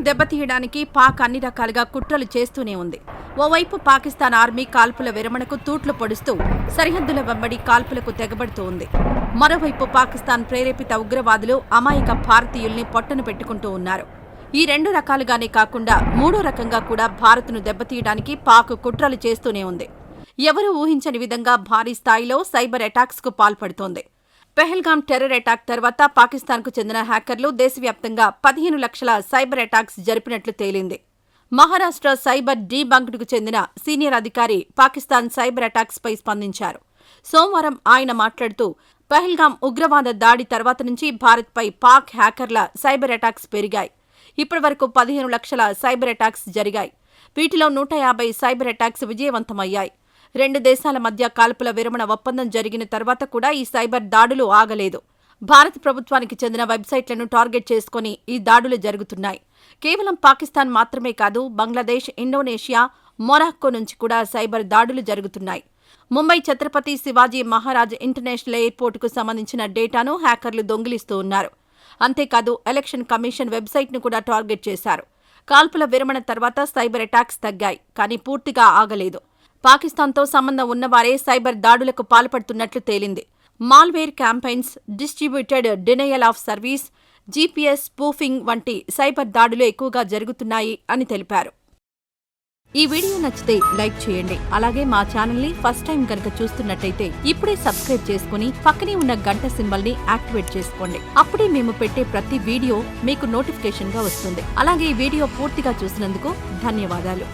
దెబ్బతీయడానికి పాక్ అన్ని రకాలుగా కుట్రలు చేస్తూనే ఉంది. ఓవైపు పాకిస్తాన్ ఆర్మీ కాల్పుల విరమణకు తూట్లు పొడుస్తూ సరిహద్దుల వెంబడి కాల్పులకు తెగబడుతూ ఉంది. మరోవైపు పాకిస్తాన్ ప్రేరేపిత ఉగ్రవాదులు అమాయక భారతీయుల్ని పొట్టన పెట్టుకుంటూ ఉన్నారు. ఈ రెండు రకాలుగానే కాకుండా మూడో రకంగా కూడా భారత్ను దెబ్బతీయడానికి పాక్ కుట్రలు చేస్తూనే ఉంది. ఎవరూ ఊహించని విధంగా భారీ స్థాయిలో సైబర్ అటాక్స్ కు పాల్పడుతోంది. పెహల్గాం టెర్రర్ అటాక్ తర్వాత పాకిస్తాన్కు చెందిన హ్యాకర్లు దేశవ్యాప్తంగా 15 లక్షల సైబర్ అటాక్స్ జరిపినట్లు తేలింది. మహారాష్ట్ర సైబర్ డీబంక్డ్కు చెందిన సీనియర్ అధికారి పాకిస్తాన్ సైబర్ అటాక్స్ పై స్పందించారు. సోమవారం ఆయన మాట్లాడుతూ, పెహల్గాం ఉగ్రవాద దాడి తర్వాత నుంచి భారత్పై పాక్ హ్యాకర్ల సైబర్ అటాక్స్ పెరిగాయి. ఇప్పటివరకు 15 లక్షల సైబర్ అటాక్స్ జరిగాయి. వీటిలో 150 సైబర్ అటాక్స్ విజయవంతమయ్యాయి. రెండు దేశాల మధ్య కాల్పుల విరమణ ఒప్పందం జరిగిన తర్వాత కూడా ఈ సైబర్ దాడులు ఆగలేదు. భారత ప్రభుత్వానికి చెందిన వెబ్సైట్లను టార్గెట్ చేసుకుని ఈ దాడులు జరుగుతున్నాయి. కేవలం పాకిస్తాన్ మాత్రమే కాదు, బంగ్లాదేశ్, ఇండోనేషియా, మొరాక్కో నుంచి కూడా సైబర్ దాడులు జరుగుతున్నాయి. ముంబై ఛత్రపతి శివాజీ మహారాజ్ ఇంటర్నేషనల్ ఎయిర్పోర్టుకు సంబంధించిన డేటాను హ్యాకర్లు దొంగిలిస్తూ ఉన్నారు. అంతేకాదు, ఎలక్షన్ కమిషన్ వెబ్సైట్ను కూడా టార్గెట్ చేశారు. కాల్పుల విరమణ తర్వాత సైబర్ అటాక్స్ తగ్గాయి, కానీ పూర్తిగా ఆగలేదు. పాకిస్తాన్తో సంబంధం ఉన్నవారే సైబర్ దాడులకు పాల్పడుతున్నట్లు తేలింది. Malware campaigns, distributed denial of service, GPS spoofing వంటి సైబర్ దాడులు ఎక్కువగా జరుగుతున్నాయి అని తెలిపారు. ఈ వీడియో నచ్చితే లైక్ చేయండి. అలాగే మా ఛానల్ని ఫస్ట్ టైం కనుక చూస్తున్నట్టయితే ఇప్పుడే సబ్స్క్రైబ్ చేసుకుని పక్కనే ఉన్న గంట సింబల్ ని యాక్టివేట్ చేసుకోండి. అప్పుడే మేము పెట్టే ప్రతి వీడియో మీకు నోటిఫికేషన్ గా వస్తుంది. అలాగే ఈ వీడియో పూర్తిగా చూసినందుకు ధన్యవాదాలు.